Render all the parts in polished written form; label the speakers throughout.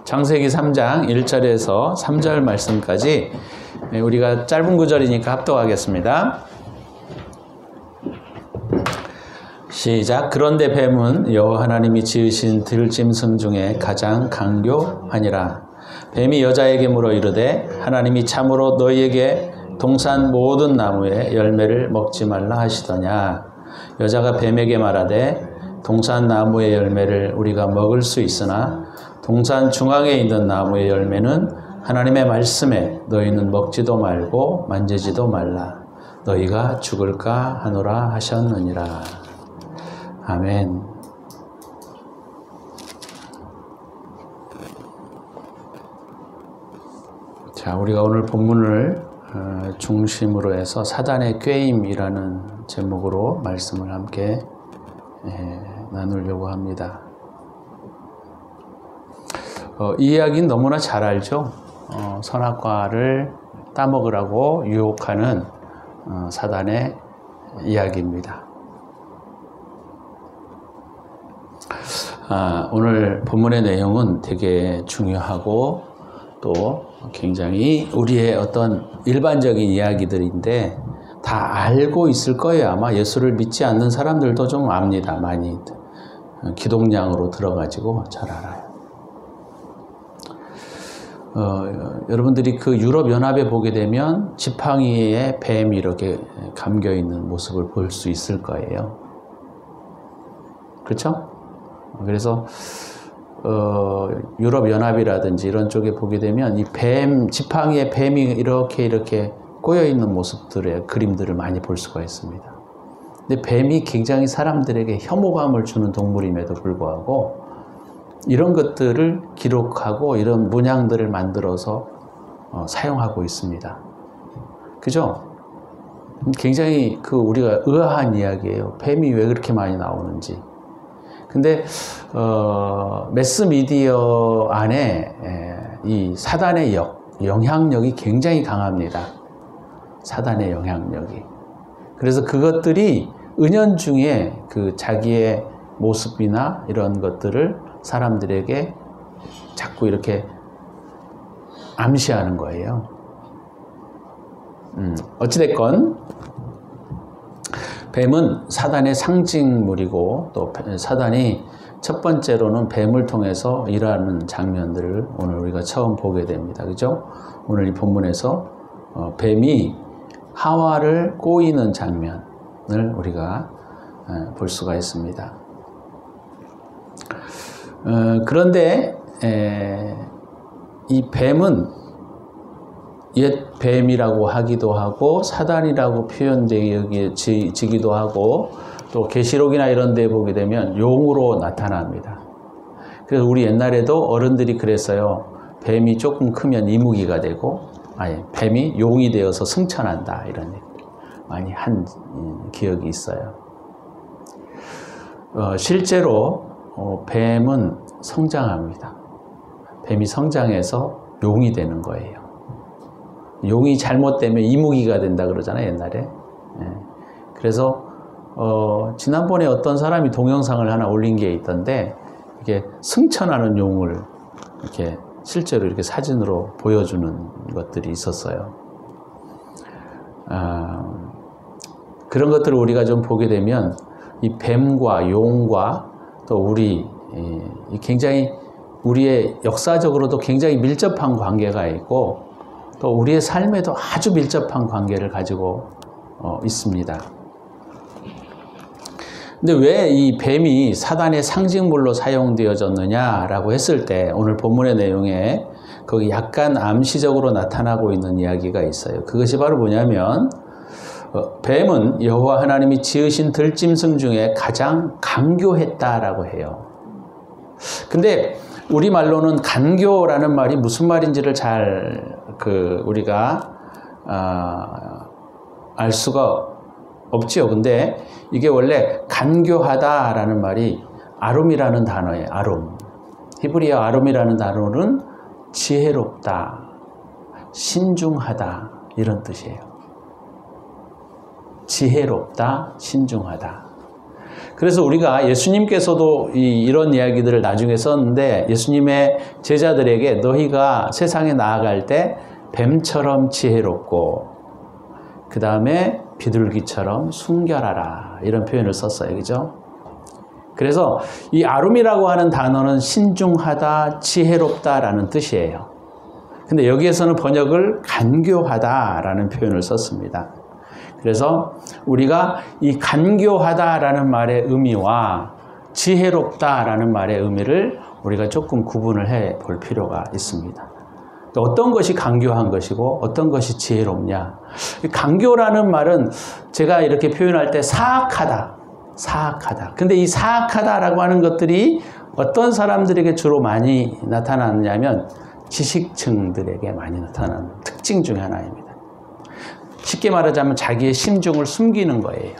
Speaker 1: 창세기 3장 1절에서 3절 말씀까지 우리가 짧은 구절이니까 합독하겠습니다. 시작. 그런데 뱀은 여호와 하나님이 지으신 들짐승 중에 가장 강교하니라. 뱀이 여자에게 물어 이르되 하나님이 참으로 너희에게 동산 모든 나무의 열매를 먹지 말라 하시더냐. 여자가 뱀에게 말하되 동산 나무의 열매를 우리가 먹을 수 있으나 동산 중앙에 있는 나무의 열매는 하나님의 말씀에 너희는 먹지도 말고 만지지도 말라. 너희가 죽을까 하노라 하셨느니라. 아멘. 자, 우리가 오늘 본문을 중심으로 해서 사단의 꾀임이라는 제목으로 말씀을 함께 나누려고 합니다. 이 이야기는 너무나 잘 알죠. 선악과를 따먹으라고 유혹하는 사단의 이야기입니다. 오늘 본문의 내용은 되게 중요하고 또 굉장히 우리의 어떤 일반적인 이야기들인데 다 알고 있을 거예요. 아마 예수를 믿지 않는 사람들도 좀 압니다. 많이 기독량으로 들어가지고 잘 알아요. 여러분들이 그 유럽연합에 보게 되면 지팡이에 뱀이 이렇게 감겨 있는 모습을 볼 수 있을 거예요. 그렇죠? 그래서 유럽연합이라든지 이런 쪽에 보게 되면 이 지팡이에 뱀이 이렇게 꼬여 있는 모습들의 그림들을 많이 볼 수가 있습니다. 근데 뱀이 굉장히 사람들에게 혐오감을 주는 동물임에도 불구하고 이런 것들을 기록하고 이런 문양들을 만들어서 사용하고 있습니다. 그죠? 굉장히 우리가 의아한 이야기예요. 뱀이 왜 그렇게 많이 나오는지. 근데 매스미디어 안에 이 사단의 영향력이 굉장히 강합니다. 사단의 영향력이. 그래서 그것들이 은연중에 자기의 모습이나 이런 것들을 사람들에게 자꾸 이렇게 암시하는 거예요. 어찌됐건 뱀은 사단의 상징물이고 또 사단이 첫 번째로는 뱀을 통해서 일하는 장면들을 오늘 우리가 처음 보게 됩니다. 그죠? 오늘 이 본문에서 뱀이 하와를 꼬이는 장면을 우리가 볼 수가 있습니다. 그런데 이 뱀은 옛 뱀이라고 하기도 하고 사단이라고 표현되기도 하고 또 계시록이나 이런 데 보게 되면 용으로 나타납니다. 그래서 우리 옛날에도 어른들이 그랬어요. 뱀이 조금 크면 이무기가 되고 뱀이 용이 되어서 승천한다 이런 얘기 많이 한 기억이 있어요. 실제로 뱀은 성장합니다. 뱀이 성장해서 용이 되는 거예요. 용이 잘못되면 이무기가 된다 그러잖아요, 옛날에. 그래서 지난번에 어떤 사람이 동영상을 하나 올린 게 있던데 이게 승천하는 용을 이렇게 실제로 이렇게 사진으로 보여주는 것들이 있었어요. 그런 것들을 우리가 좀 보게 되면 이 뱀과 용과 또 굉장히 우리의 역사적으로도 굉장히 밀접한 관계가 있고 또 우리의 삶에도 아주 밀접한 관계를 가지고 있습니다. 근데 왜 이 뱀이 사단의 상징물로 사용되어졌느냐라고 했을 때 오늘 본문의 내용에 거기 약간 암시적으로 나타나고 있는 이야기가 있어요. 그것이 바로 뭐냐면 뱀은 여호와 하나님이 지으신 들짐승 중에 가장 간교했다라고 해요. 근데 우리말로는 간교라는 말이 무슨 말인지를 잘 우리가 알 수가 없지요. 근데 이게 원래 간교하다라는 말이 아룸이라는 단어예요. 아룸. 히브리어 아룸이라는 단어는 지혜롭다, 신중하다 이런 뜻이에요. 지혜롭다, 신중하다. 그래서 우리가 예수님께서도 이런 이야기들을 나중에 썼는데 예수님의 제자들에게 너희가 세상에 나아갈 때 뱀처럼 지혜롭고 그 다음에 비둘기처럼 순결하라 이런 표현을 썼어요. 그죠? 그래서 이 아름이라고 하는 단어는 신중하다, 지혜롭다라는 뜻이에요. 근데 여기에서는 번역을 간교하다라는 표현을 썼습니다. 그래서 우리가 이 간교하다라는 말의 의미와 지혜롭다라는 말의 의미를 우리가 조금 구분을 해 볼 필요가 있습니다. 어떤 것이 간교한 것이고 어떤 것이 지혜롭냐. 간교라는 말은 제가 이렇게 표현할 때 사악하다. 근데 이 사악하다라고 하는 것들이 어떤 사람들에게 주로 많이 나타나느냐면 지식층들에게 많이 나타나는 특징 중에 하나입니다. 쉽게 말하자면 자기의 심중을 숨기는 거예요.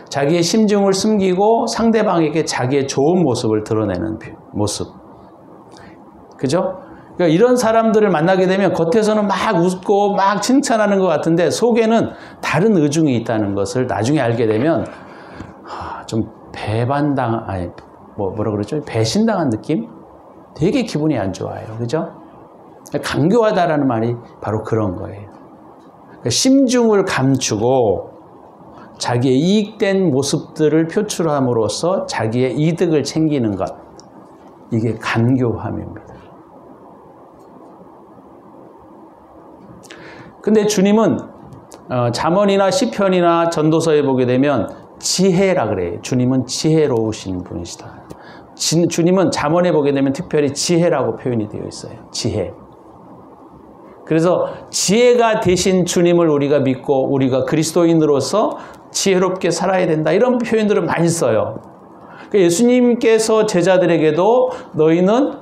Speaker 1: 자기의 심중을 숨기고 상대방에게 자기의 좋은 모습을 드러내는 모습. 그죠? 그러니까 이런 사람들을 만나게 되면 겉에서는 막 웃고 막 칭찬하는 것 같은데 속에는 다른 의중이 있다는 것을 나중에 알게 되면 좀 뭐라 그러죠? 배신당한 느낌? 되게 기분이 안 좋아요. 그죠? 간교하다라는 말이 바로 그런 거예요. 그러니까 심중을 감추고 자기의 이익된 모습들을 표출함으로써 자기의 이득을 챙기는 것. 이게 간교함입니다. 근데 주님은 잠언이나 시편이나 전도서에 보게 되면 지혜라 그래요. 주님은 지혜로우신 분이시다. 주님은 잠언에 보게 되면 특별히 지혜라고 표현이 되어 있어요. 지혜. 그래서 지혜가 되신 주님을 우리가 믿고 우리가 그리스도인으로서 지혜롭게 살아야 된다. 이런 표현들을 많이 써요. 그러니까 예수님께서 제자들에게도 너희는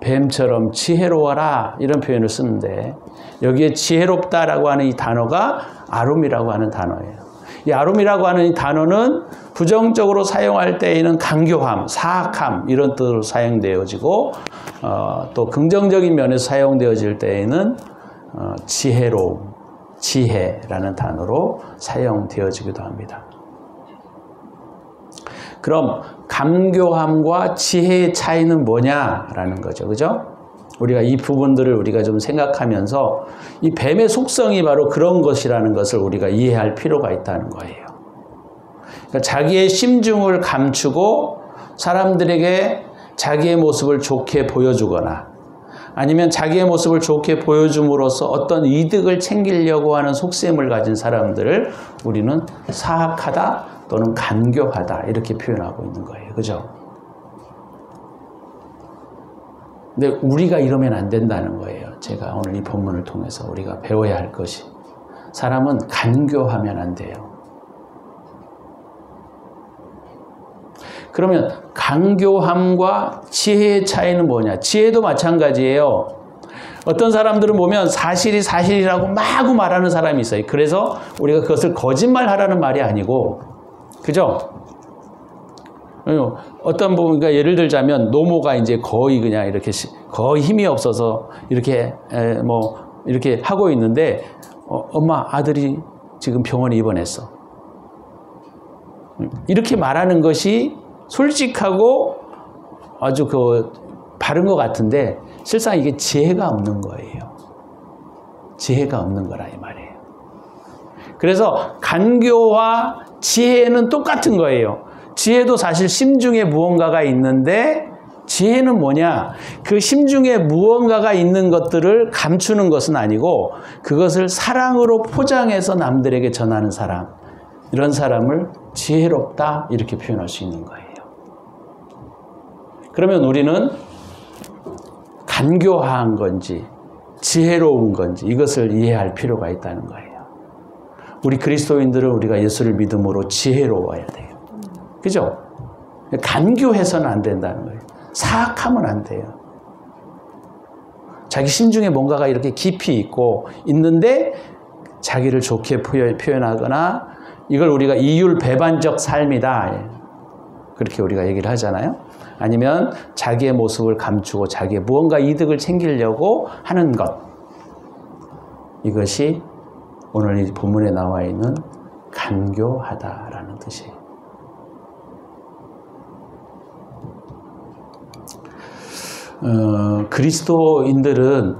Speaker 1: 뱀처럼 지혜로워라 이런 표현을 쓰는데 여기에 지혜롭다라고 하는 이 단어가 아름이라고 하는 단어예요. 이 아름이라고 하는 이 단어는 부정적으로 사용할 때에는 간교함, 사악함 이런 뜻으로 사용되어지고 또 긍정적인 면에서 사용되어질 때에는 지혜로움, 지혜라는 단어로 사용되어지기도 합니다. 그럼 간교함과 지혜의 차이는 뭐냐라는 거죠. 그죠? 우리가 이 부분들을 우리가 좀 생각하면서 이 뱀의 속성이 바로 그런 것이라는 것을 우리가 이해할 필요가 있다는 거예요. 그러니까 자기의 심중을 감추고 사람들에게 자기의 모습을 좋게 보여주거나 아니면 자기의 모습을 좋게 보여줌으로써 어떤 이득을 챙기려고 하는 속셈을 가진 사람들을 우리는 사악하다 또는 간교하다 이렇게 표현하고 있는 거예요. 그죠? 근데 우리가 이러면 안 된다는 거예요. 제가 오늘 이 본문을 통해서 우리가 배워야 할 것이 사람은 간교하면 안 돼요. 그러면 간교함과 지혜의 차이는 뭐냐? 지혜도 마찬가지예요. 어떤 사람들은 보면 사실이 사실이라고 마구 말하는 사람이 있어요. 그래서 우리가 그것을 거짓말하라는 말이 아니고, 그죠? 어떤 부분, 그러니까 예를 들자면 노모가 이제 거의 그냥 이렇게 거의 힘이 없어서 이렇게 이렇게 하고 있는데 엄마 아들이 지금 병원에 입원했어. 이렇게 말하는 것이 솔직하고 아주 바른 것 같은데 실상 이게 지혜가 없는 거예요. 지혜가 없는 거라 이 말이에요. 그래서 간교와 지혜는 똑같은 거예요. 지혜도 사실 심중에 무언가가 있는데 지혜는 뭐냐? 그 심중에 무언가가 있는 것들을 감추는 것은 아니고 그것을 사랑으로 포장해서 남들에게 전하는 사람. 이런 사람을 지혜롭다 이렇게 표현할 수 있는 거예요. 그러면 우리는 간교한 건지 지혜로운 건지 이것을 이해할 필요가 있다는 거예요. 우리 그리스도인들은 우리가 예수를 믿음으로 지혜로워야 돼요. 그죠? 간교해서는 안 된다는 거예요. 사악하면 안 돼요. 자기 심중에 뭔가가 이렇게 깊이 있는데 자기를 좋게 표현하거나 이걸 우리가 이율배반적 삶이다. 그렇게 우리가 얘기를 하잖아요. 아니면 자기의 모습을 감추고 자기의 무언가 이득을 챙기려고 하는 것. 이것이 오늘 이 본문에 나와 있는 간교하다라는 뜻이에요. 그리스도인들은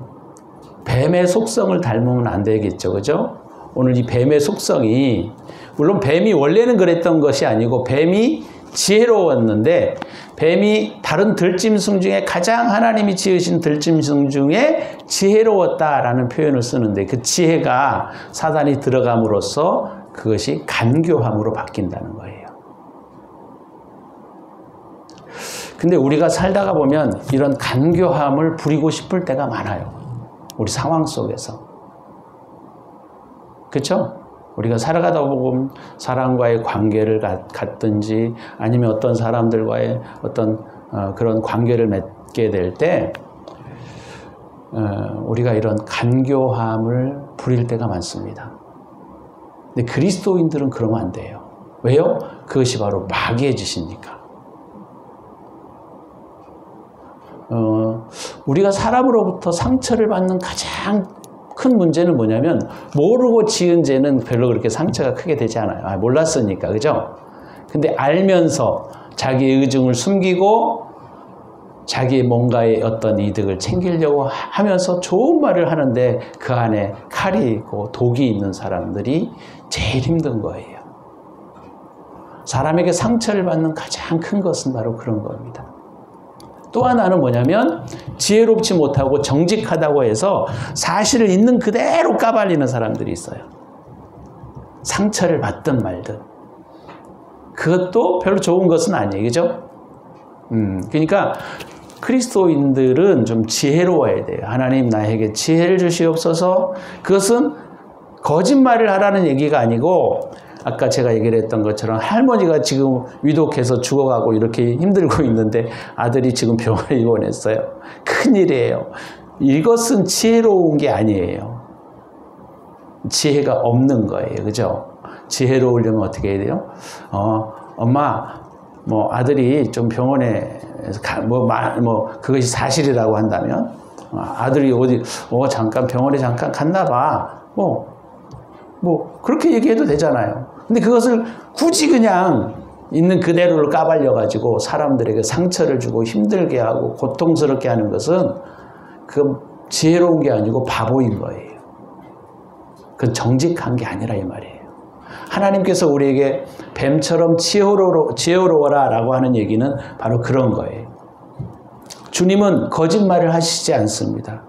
Speaker 1: 뱀의 속성을 닮으면 안 되겠죠. 그죠? 오늘 이 뱀의 속성이, 물론 뱀이 원래는 그랬던 것이 아니고 뱀이 지혜로웠는데, 뱀이 다른 들짐승 중에 가장 하나님이 지으신 들짐승 중에 지혜로웠다라는 표현을 쓰는데, 그 지혜가 사단이 들어감으로써 그것이 간교함으로 바뀐다는 거예요. 근데 우리가 살다가 보면 이런 간교함을 부리고 싶을 때가 많아요. 우리 상황 속에서. 그렇죠? 우리가 살아가다 보면 사람과의 관계를 갖든지 아니면 어떤 사람들과의 어떤 그런 관계를 맺게 될 때 우리가 이런 간교함을 부릴 때가 많습니다. 근데 그리스도인들은 그러면 안 돼요. 왜요? 그것이 바로 마귀의 짓이니까. 우리가 사람으로부터 상처를 받는 가장 큰 문제는 뭐냐면, 모르고 지은 죄는 별로 그렇게 상처가 크게 되지 않아요. 몰랐으니까, 그죠? 근데 알면서 자기의 의중을 숨기고 자기의 뭔가의 어떤 이득을 챙기려고 하면서 좋은 말을 하는데 그 안에 칼이 있고 독이 있는 사람들이 제일 힘든 거예요. 사람에게 상처를 받는 가장 큰 것은 바로 그런 겁니다. 또 하나는 뭐냐면, 지혜롭지 못하고 정직하다고 해서 사실을 있는 그대로 까발리는 사람들이 있어요. 상처를 받든 말든. 그것도 별로 좋은 것은 아니에요. 그죠? 그러니까 그리스도인들은 좀 지혜로워야 돼요. 하나님 나에게 지혜를 주시옵소서. 그것은 거짓말을 하라는 얘기가 아니고, 아까 제가 얘기를 했던 것처럼 할머니가 지금 위독해서 죽어가고 이렇게 힘들고 있는데 아들이 지금 병원에 입원했어요. 큰일이에요. 이것은 지혜로운 게 아니에요. 지혜가 없는 거예요. 그죠? 지혜로우려면 어떻게 해야 돼요? 엄마, 아들이 좀 병원에 그것이 사실이라고 한다면, 아들이 잠깐 병원에 잠깐 갔나 봐. 그렇게 얘기해도 되잖아요. 근데 그것을 굳이 그냥 있는 그대로를 까발려가지고 사람들에게 상처를 주고 힘들게 하고 고통스럽게 하는 것은 그건 지혜로운 게 아니고 바보인 거예요. 그건 정직한 게 아니라 이 말이에요. 하나님께서 우리에게 뱀처럼 지혜로워라 라고 하는 얘기는 바로 그런 거예요. 주님은 거짓말을 하시지 않습니다.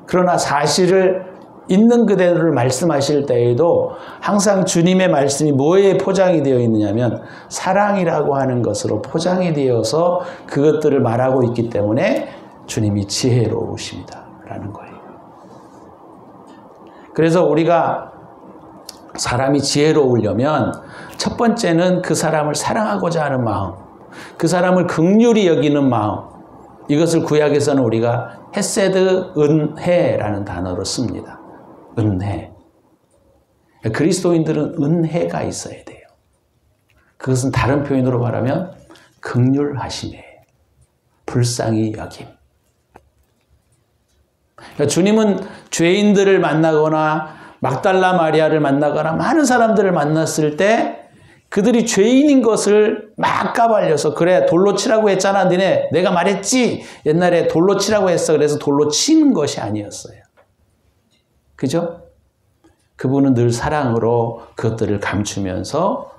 Speaker 1: 그러나 사실을 있는 그대로를 말씀하실 때에도 항상 주님의 말씀이 뭐에 포장이 되어 있느냐면 사랑이라고 하는 것으로 포장이 되어서 그것들을 말하고 있기 때문에 주님이 지혜로우십니다 라는 거예요. 그래서 우리가 사람이 지혜로우려면 첫 번째는 그 사람을 사랑하고자 하는 마음, 그 사람을 긍휼히 여기는 마음, 이것을 구약에서는 우리가 헤세드, 은혜라는 단어로 씁니다. 은혜. 그리스도인들은 은혜가 있어야 돼요. 그것은 다른 표현으로 말하면 긍휼하심이에요. 불쌍히 여김. 그러니까 주님은 죄인들을 만나거나 막달라 마리아를 만나거나 많은 사람들을 만났을 때 그들이 죄인인 것을 막 까발려서, 그래 돌로 치라고 했잖아, 니네 내가 말했지, 옛날에 돌로 치라고 했어, 그래서 돌로 치는 것이 아니었어요. 그죠? 그분은 늘 사랑으로 그것들을 감추면서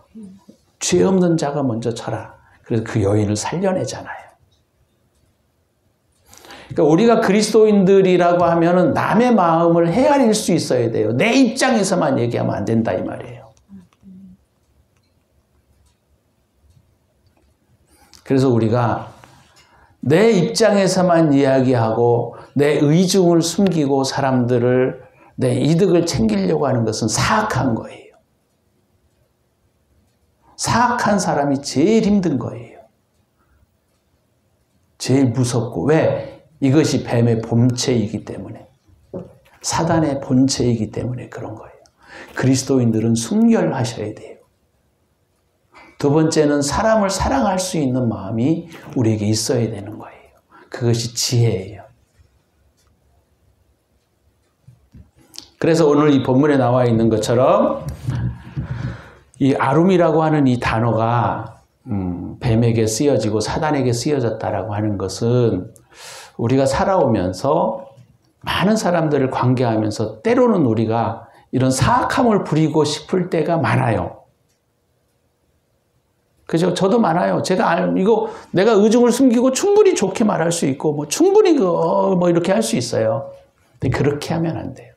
Speaker 1: 죄 없는 자가 먼저 쳐라. 그래서 그 여인을 살려내잖아요. 그러니까 우리가 그리스도인들이라고 하면은 남의 마음을 헤아릴 수 있어야 돼요. 내 입장에서만 얘기하면 안 된다 이 말이에요. 그래서 우리가 내 입장에서만 이야기하고 내 의중을 숨기고 사람들을, 내 이득을 챙기려고 하는 것은 사악한 거예요. 사악한 사람이 제일 힘든 거예요. 제일 무섭고. 왜? 이것이 뱀의 본체이기 때문에, 사단의 본체이기 때문에 그런 거예요. 그리스도인들은 순결하셔야 돼요. 두 번째는 사람을 사랑할 수 있는 마음이 우리에게 있어야 되는 거예요. 그것이 지혜예요. 그래서 오늘 이 본문에 나와 있는 것처럼 이 아룸이라고 하는 이 단어가 뱀에게 쓰여지고 사단에게 쓰여졌다라고 하는 것은 우리가 살아오면서 많은 사람들을 관계하면서 때로는 우리가 이런 사악함을 부리고 싶을 때가 많아요. 그죠? 저도 많아요. 내가 의중을 숨기고 충분히 좋게 말할 수 있고, 충분히 이렇게 할 수 있어요. 근데 그렇게 하면 안 돼요.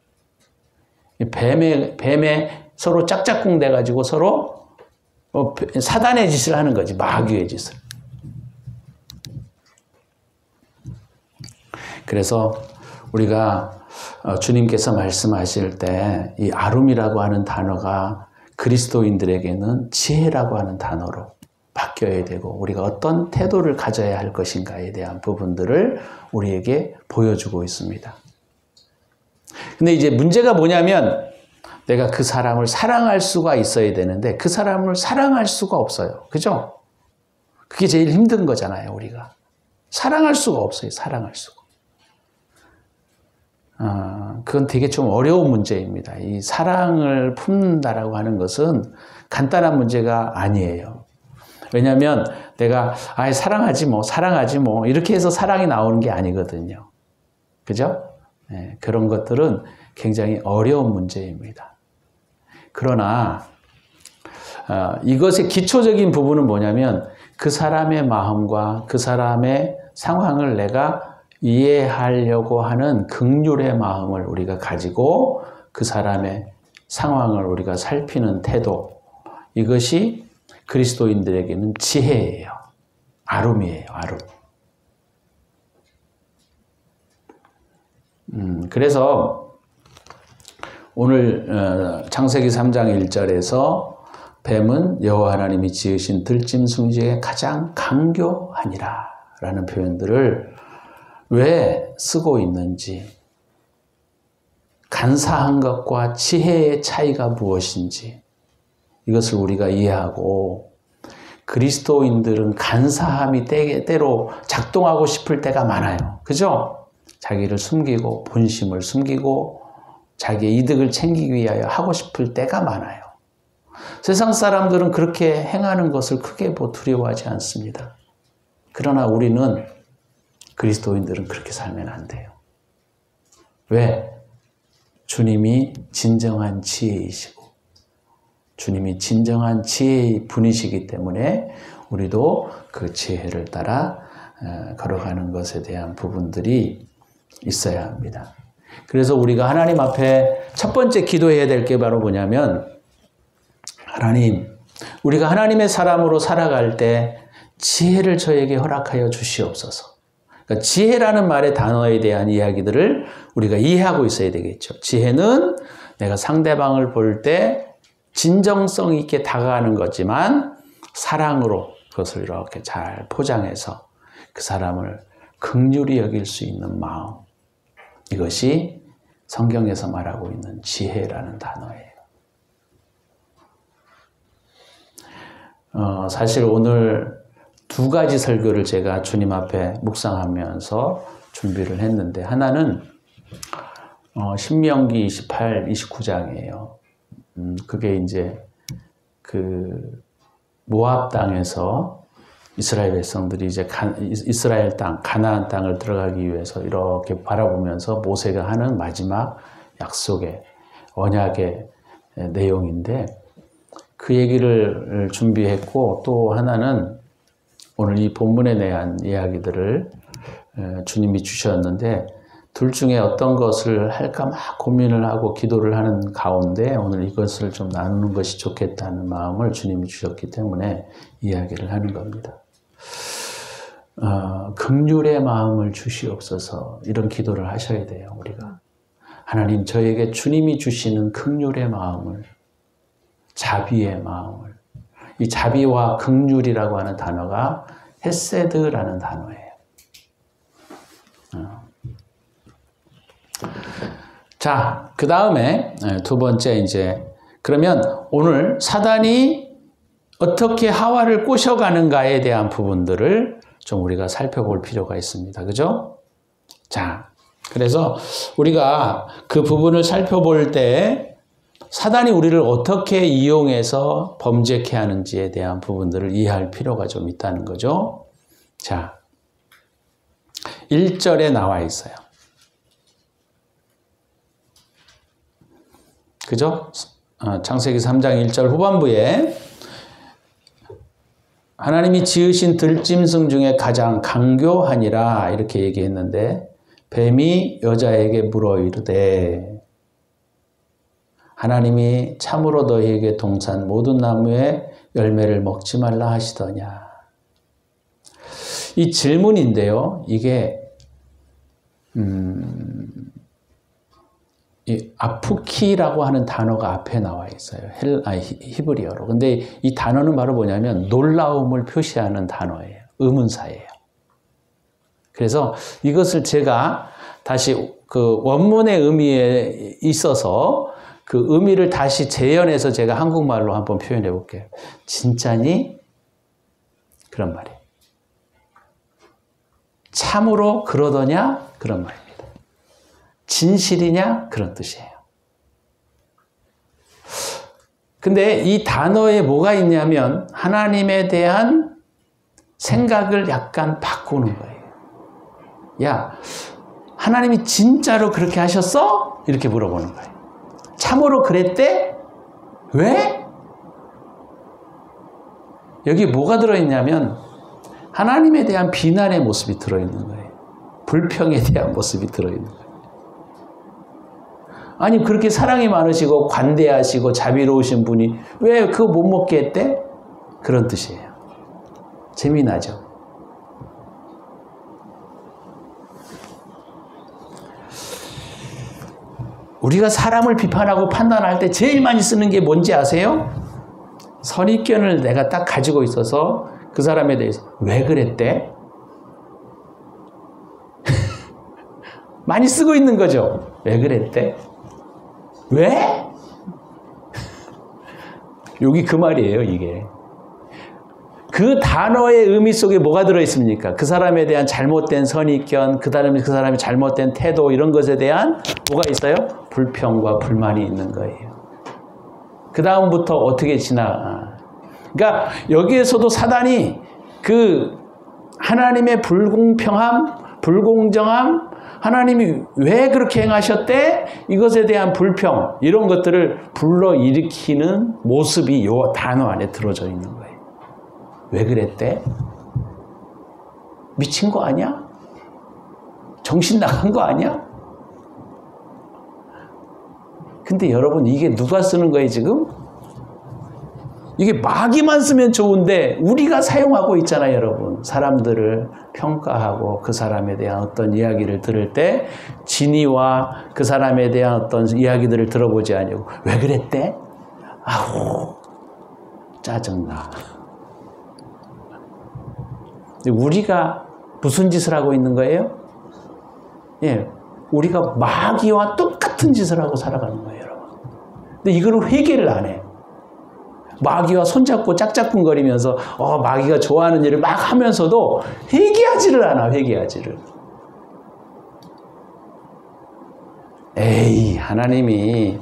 Speaker 1: 뱀에 서로 짝짝꿍 돼가지고 서로 사단의 짓을 하는 거지. 마귀의 짓을. 그래서 우리가 주님께서 말씀하실 때 이 아룸이라고 하는 단어가 그리스도인들에게는 지혜라고 하는 단어로 바뀌어야 되고 우리가 어떤 태도를 가져야 할 것인가에 대한 부분들을 우리에게 보여주고 있습니다. 근데 이제 문제가 뭐냐면 내가 그 사람을 사랑할 수가 있어야 되는데 그 사람을 사랑할 수가 없어요. 그죠? 그게 제일 힘든 거잖아요, 우리가. 사랑할 수가 없어요, 사랑할 수가. 그건 되게 좀 어려운 문제입니다. 이 사랑을 품는다라고 하는 것은 간단한 문제가 아니에요. 왜냐하면 내가 사랑하지 뭐 이렇게 해서 사랑이 나오는 게 아니거든요. 그죠? 네, 그런 것들은 굉장히 어려운 문제입니다. 그러나 이것의 기초적인 부분은 뭐냐면 그 사람의 마음과 그 사람의 상황을 내가 이해하려고 하는 긍휼의 마음을 우리가 가지고 그 사람의 상황을 우리가 살피는 태도, 이것이 그리스도인들에게는 지혜예요. 아룸이에요, 아룸. 그래서 오늘 창세기 3장 1절에서 뱀은 여호와 하나님이 지으신 들짐승 중에 가장 강교하니라 라는 표현들을 왜 쓰고 있는지, 간사한 것과 지혜의 차이가 무엇인지 이것을 우리가 이해하고, 그리스도인들은 간사함이 때로 작동하고 싶을 때가 많아요. 그죠? 자기를 숨기고 본심을 숨기고 자기의 이득을 챙기기 위하여 하고 싶을 때가 많아요. 세상 사람들은 그렇게 행하는 것을 크게 두려워하지 않습니다. 그러나 우리는, 그리스도인들은 그렇게 살면 안 돼요. 왜? 주님이 진정한 지혜이시고 주님이 진정한 지혜의 분이시기 때문에 우리도 그 지혜를 따라 걸어가는 것에 대한 부분들이 있어야 합니다. 그래서 우리가 하나님 앞에 첫 번째 기도해야 될 게 바로 뭐냐면, 하나님, 우리가 하나님의 사람으로 살아갈 때 지혜를 저에게 허락하여 주시옵소서. 그러니까 지혜라는 말의 단어에 대한 이야기들을 우리가 이해하고 있어야 되겠죠. 지혜는 내가 상대방을 볼 때 진정성 있게 다가가는 거지만 사랑으로 그것을 이렇게 잘 포장해서 그 사람을 긍휼히 여길 수 있는 마음, 이것이 성경에서 말하고 있는 지혜라는 단어예요. 사실 오늘 두 가지 설교를 제가 주님 앞에 묵상하면서 준비를 했는데, 하나는 신명기 28, 29장이에요. 그게 이제 그 모압 땅에서 이스라엘 백성들이 이제 이스라엘 땅, 가나안 땅을 들어가기 위해서 이렇게 바라보면서 모세가 하는 마지막 약속의, 언약의 내용인데, 그 얘기를 준비했고, 또 하나는 오늘 이 본문에 대한 이야기들을 주님이 주셨는데, 둘 중에 어떤 것을 할까 막 고민을 하고 기도를 하는 가운데 오늘 이것을 좀 나누는 것이 좋겠다는 마음을 주님이 주셨기 때문에 이야기를 하는 겁니다. 긍휼의 마음을 주시옵소서, 이런 기도를 하셔야 돼요, 우리가. 하나님, 저에게 주님이 주시는 긍휼의 마음을, 자비의 마음을, 이 자비와 긍휼이라고 하는 단어가 헤세드라는 단어예요. 자, 그 다음에 두 번째, 이제 그러면 오늘 사단이 어떻게 하와를 꼬셔가는가에 대한 부분들을 좀 우리가 살펴볼 필요가 있습니다. 그죠? 자, 그래서 우리가 그 부분을 살펴볼 때 사단이 우리를 어떻게 이용해서 범죄케 하는지에 대한 부분들을 이해할 필요가 좀 있다는 거죠. 자, 1절에 나와 있어요. 그죠? 창세기 3장 1절 후반부에 하나님이 지으신 들짐승 중에 가장 강교하니라 이렇게 얘기했는데 뱀이 여자에게 물어 이르되 하나님이 참으로 너희에게 동산 모든 나무의 열매를 먹지 말라 하시더냐. 이 질문인데요. 이게 이 아프키라고 하는 단어가 앞에 나와 있어요. 히브리어로. 근데 이 단어는 바로 뭐냐면 놀라움을 표시하는 단어예요. 의문사예요. 그래서 이것을 제가 다시 그 원문의 의미에 있어서 그 의미를 다시 재현해서 제가 한국말로 한번 표현해 볼게요. 진짜니? 그런 말이에요. 참으로 그러더냐? 그런 말입니다. 진실이냐? 그런 뜻이에요. 근데 이 단어에 뭐가 있냐면 하나님에 대한 생각을 약간 바꾸는 거예요. 야, 하나님이 진짜로 그렇게 하셨어? 이렇게 물어보는 거예요. 참으로 그랬대? 왜? 여기 뭐가 들어있냐면 하나님에 대한 비난의 모습이 들어있는 거예요. 불평에 대한 모습이 들어있는 거예요. 아니 그렇게 사랑이 많으시고 관대하시고 자비로우신 분이 왜 그거 못 먹게 했대? 그런 뜻이에요. 재미나죠? 우리가 사람을 비판하고 판단할 때 제일 많이 쓰는 게 뭔지 아세요? 선입견을 내가 딱 가지고 있어서 그 사람에 대해서 왜 그랬대? 많이 쓰고 있는 거죠. 왜 그랬대? 왜? 여기 그 말이에요, 이게. 그 단어의 의미 속에 뭐가 들어있습니까? 그 사람에 대한 잘못된 선입견, 그 사람의 잘못된 태도, 이런 것에 대한 뭐가 있어요? 불평과 불만이 있는 거예요. 그 다음부터 어떻게 지나? 그러니까 여기에서도 사단이 그 하나님의 불공평함, 불공정함, 하나님이 왜 그렇게 행하셨대? 이것에 대한 불평, 이런 것들을 불러일으키는 모습이 이 단어 안에 들어져 있는 거예요. 왜 그랬대? 미친 거 아니야? 정신 나간 거 아니야? 근데 여러분, 이게 누가 쓰는 거예요, 지금? 이게 마귀만 쓰면 좋은데 우리가 사용하고 있잖아요, 여러분. 사람들을 평가하고 그 사람에 대한 어떤 이야기를 들을 때 진의와 그 사람에 대한 어떤 이야기들을 들어보지 않냐고. 왜 그랬대? 아우, 짜증나. 우리가 무슨 짓을 하고 있는 거예요? 예, 우리가 마귀와 똑같은 짓을 하고 살아가는 거예요, 여러분. 근데 이거를 회개를 안 해. 마귀와 손잡고 짝짝꿍거리면서 마귀가 좋아하는 일을 막 하면서도 회개하지를 않아, 회개하지를. 에이, 하나님이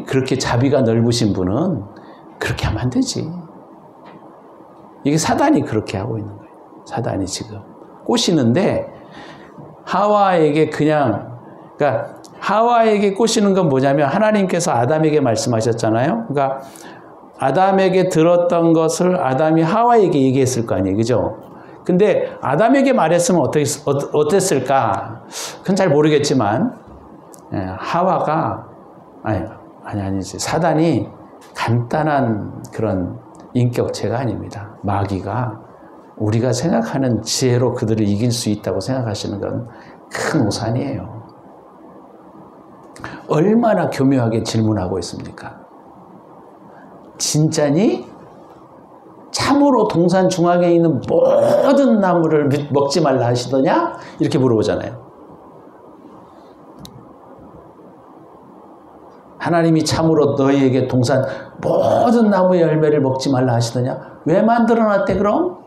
Speaker 1: 그렇게 자비가 넓으신 분은 그렇게 하면 안 되지. 이게 사단이 그렇게 하고 있는 거예요. 사단이 지금 꼬시는데 하와에게 그러니까 하와에게 꼬시는 건 뭐냐면 하나님께서 아담에게 말씀하셨잖아요. 그러니까 아담에게 들었던 것을 아담이 하와에게 얘기했을 거 아니에요. 그죠? 근데 아담에게 말했으면 어땠을까? 그건 잘 모르겠지만 하와가 아니지. 사단이 간단한 그런 인격체가 아닙니다. 마귀가 우리가 생각하는 지혜로 그들을 이길 수 있다고 생각하시는 건 큰 오산이에요. 얼마나 교묘하게 질문하고 있습니까? 진짜니? 참으로 동산 중앙에 있는 모든 나무를 먹지 말라 하시더냐? 이렇게 물어보잖아요. 하나님이 참으로 너희에게 동산 모든 나무의 열매를 먹지 말라 하시더냐? 왜 만들어놨대 그럼?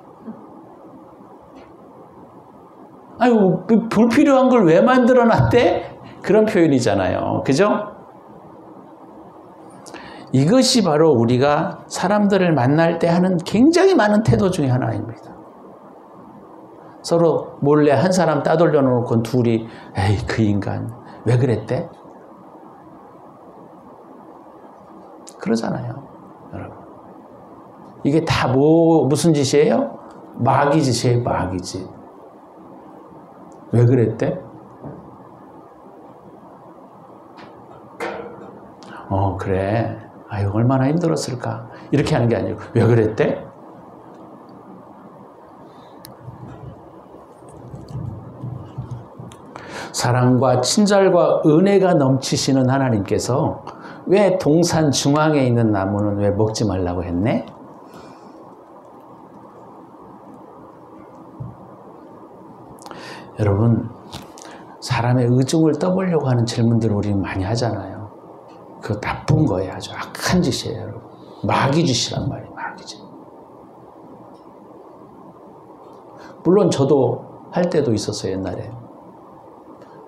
Speaker 1: 아유, 불필요한 걸 왜 만들어놨대? 그런 표현이잖아요. 그죠? 이것이 바로 우리가 사람들을 만날 때 하는 굉장히 많은 태도 중에 하나입니다. 서로 몰래 한 사람 따돌려 놓고 둘이 에이 그 인간 왜 그랬대? 그러잖아요. 여러분. 이게 다 무슨 짓이에요? 마귀 짓이에요. 마귀 짓. 왜 그랬대? 그래. 아유 얼마나 힘들었을까. 이렇게 하는 게 아니고 왜 그랬대? 사랑과 친절과 은혜가 넘치시는 하나님께서 왜 동산 중앙에 있는 나무는 왜 먹지 말라고 했네? 여러분, 사람의 의중을 떠보려고 하는 질문들을 우리 많이 하잖아요. 그거 나쁜 거예요. 아주 악한 짓이에요. 여러분. 마귀 짓이란 말이에요. 마귀 짓. 물론 저도 할 때도 있었어요. 옛날에.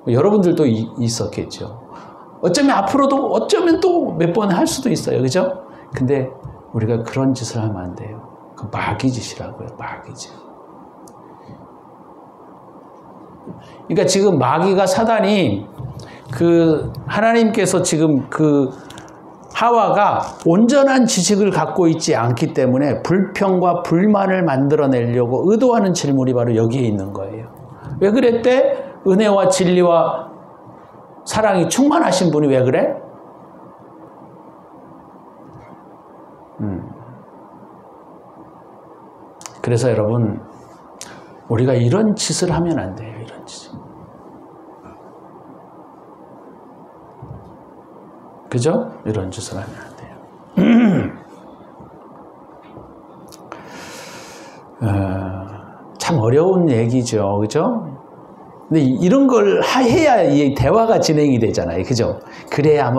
Speaker 1: 여러분들도 있었겠죠. 어쩌면 앞으로도 어쩌면 또 몇 번 할 수도 있어요. 그죠? 근데 우리가 그런 짓을 하면 안 돼요. 그 마귀 짓이라고요. 마귀 짓. 그러니까 지금 마귀가 사단이 하나님께서 지금 하와가 온전한 지식을 갖고 있지 않기 때문에 불평과 불만을 만들어내려고 의도하는 질문이 바로 여기에 있는 거예요. 왜 그랬대? 은혜와 진리와 사랑이 충만하신 분이 왜 그래? 그래서 여러분, 우리가 이런 짓을 하면 안 돼요. 이런 짓. 그죠? 이런 짓을 하면 안 돼요. 참 어려운 얘기죠. 그죠? 근데 이런 걸 해야 이 대화가 진행이 되잖아요. 그죠? 그래야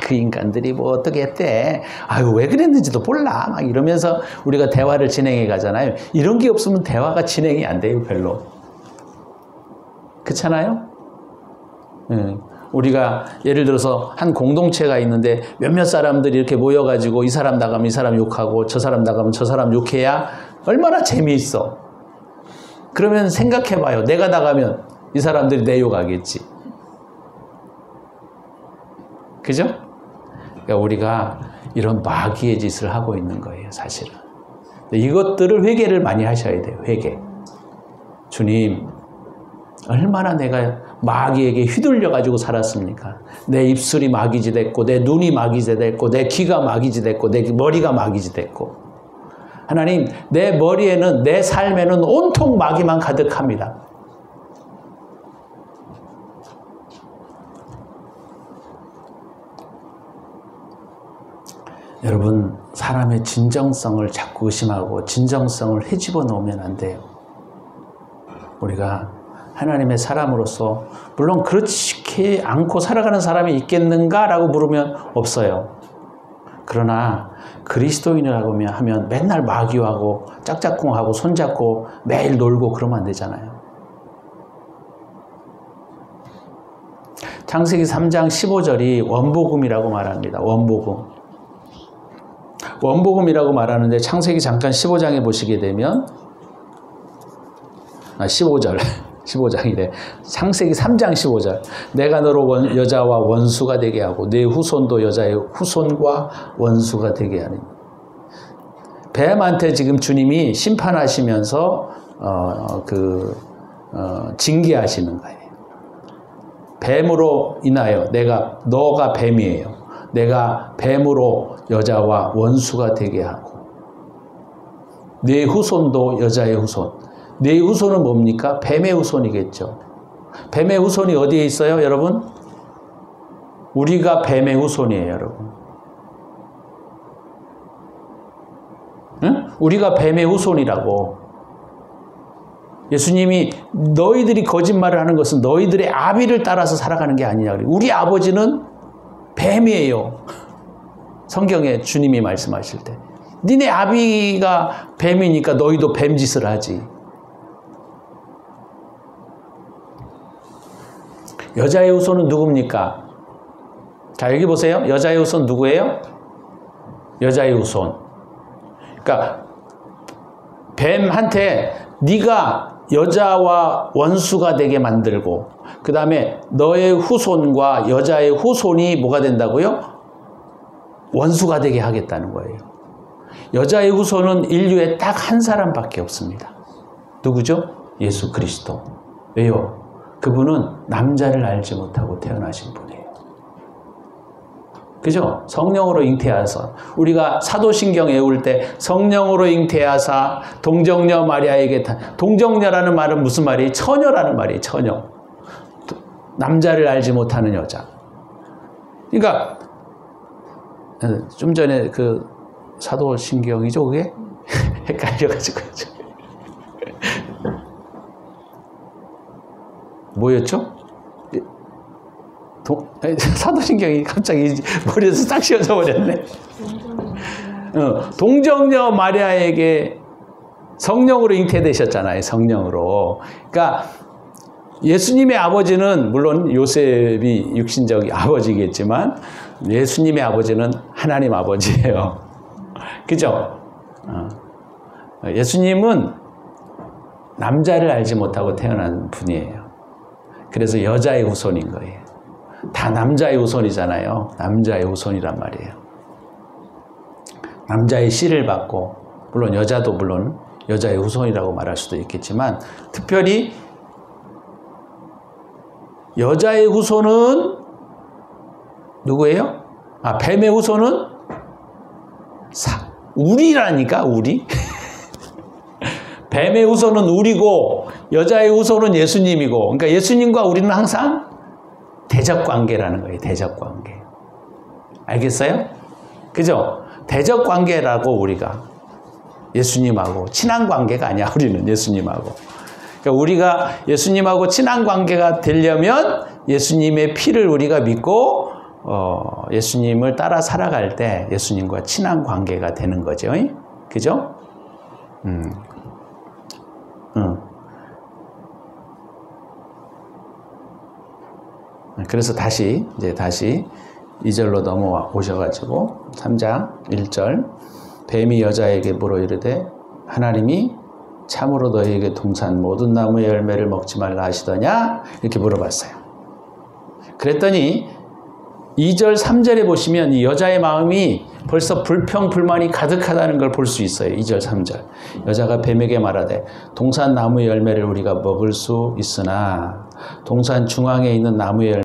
Speaker 1: 그 인간들이 어떻게 했대. 아유, 왜 그랬는지도 몰라. 막 이러면서 우리가 대화를 진행해 가잖아요. 이런 게 없으면 대화가 진행이 안 돼요, 별로. 그렇잖아요? 우리가 예를 들어서 한 공동체가 있는데 몇몇 사람들이 이렇게 모여가지고 이 사람 나가면 이 사람 욕하고 저 사람 나가면 저 사람 욕해야 얼마나 재미있어. 그러면 생각해봐요. 내가 나가면 이 사람들이 내 욕하겠지. 그죠? 그러니까 우리가 이런 마귀의 짓을 하고 있는 거예요, 사실은. 이것들을 회개를 많이 하셔야 돼요, 회개. 주님, 얼마나 내가 마귀에게 휘둘려가지고 살았습니까? 내 입술이 마귀지 됐고, 내 눈이 마귀지 됐고, 내 귀가 마귀지 됐고, 내 머리가 마귀지 됐고. 하나님, 내 머리에는, 내 삶에는 온통 마귀만 가득합니다. 여러분, 사람의 진정성을 자꾸 의심하고 진정성을 헤집어 놓으면 안 돼요. 우리가 하나님의 사람으로서 물론 그렇지 않고 살아가는 사람이 있겠는가라고 물으면 없어요. 그러나 그리스도인이라고 하면 맨날 마귀하고 짝짝꿍하고 손잡고 매일 놀고 그러면 안 되잖아요. 창세기 3장 15절이 원복음이라고 말합니다. 원복음. 원복음이라고 말하는데 창세기 잠깐 15장에 보시게 되면 15장이래. 창세기 3장 15절. 내가 너로 여자와 원수가 되게 하고 내 후손도 여자의 후손과 원수가 되게 하니. 뱀한테 지금 주님이 심판하시면서 징계하시는 거예요. 뱀으로 인하여 너가 뱀이에요. 내가 뱀으로 여자와 원수가 되게 하고 내 후손도 여자의 후손. 내 후손은 뭡니까? 뱀의 후손이겠죠. 뱀의 후손이 어디에 있어요, 여러분? 우리가 뱀의 후손이에요, 여러분. 응? 우리가 뱀의 후손이라고. 예수님이 너희들이 거짓말을 하는 것은 너희들의 아비를 따라서 살아가는 게 아니냐. 우리 아버지는 뱀이에요. 성경에 주님이 말씀하실 때. 니네 아비가 뱀이니까 너희도 뱀짓을 하지. 여자의 후손은 누굽니까? 자, 여기 보세요. 여자의 후손 누구예요? 여자의 후손. 그러니까 뱀한테 네가 여자와 원수가 되게 만들고 그 다음에 너의 후손과 여자의 후손이 뭐가 된다고요? 원수가 되게 하겠다는 거예요. 여자의 후손은 인류에 딱 한 사람밖에 없습니다. 누구죠? 예수 그리스도. 왜요? 그분은 남자를 알지 못하고 태어나신 분이에요. 그죠? 성령으로 잉태하사 우리가 사도신경 외울 때 성령으로 잉태하사 동정녀 마리아에게 동정녀라는 말은 무슨 말이에요? 처녀라는 말이에요. 처녀. 남자를 알지 못하는 여자. 그러니까 좀 전에 그 사도신경이죠, 그게? 헷갈려가지고. 뭐였죠? 사도신경이 갑자기 머리에서 싹 씌워져 버렸네. 동정녀 마리아에게 성령으로 잉태되셨잖아요. 성령으로. 그러니까 예수님의 아버지는 물론 요셉이 육신적 아버지겠지만 예수님의 아버지는 하나님 아버지예요. 그죠? 예수님은 남자를 알지 못하고 태어난 분이에요. 그래서 여자의 후손인 거예요. 다 남자의 후손이잖아요. 남자의 후손이란 말이에요. 남자의 씨를 받고 물론 여자도 물론 여자의 후손이라고 말할 수도 있겠지만 특별히 여자의 후손은 누구예요? 뱀의 후손은 우리라니까 우리. 뱀의 후손은 우리고 여자의 후손은 예수님이고 그러니까 예수님과 우리는 항상 대적관계라는 거예요. 대적관계. 알겠어요? 그죠? 대적관계라고 우리가 예수님하고 친한 관계가 아니야. 우리는 예수님하고. 그러니까 우리가 예수님하고 친한 관계가 되려면 예수님의 피를 우리가 믿고 예수님을 따라 살아갈 때 예수님과 친한 관계가 되는 거죠. 그죠? 그래서 다시 2절로 넘어오셔가지고 3장 1절 뱀이 여자에게 물어 이르되 하나님이 참으로 너희에게 동산 모든 나무의 열매를 먹지 말라 하시더냐? 이렇게 물어봤어요. 그랬더니 2절 3절에 보시면 이 여자의 마음이 벌써 불평불만이 가득하다는 걸 볼 수 있어요. 2절 3절 여자가 뱀에게 말하되 동산 나무의 열매를 우리가 먹을 수 있으나 동산 중앙에 있는 나무의 열매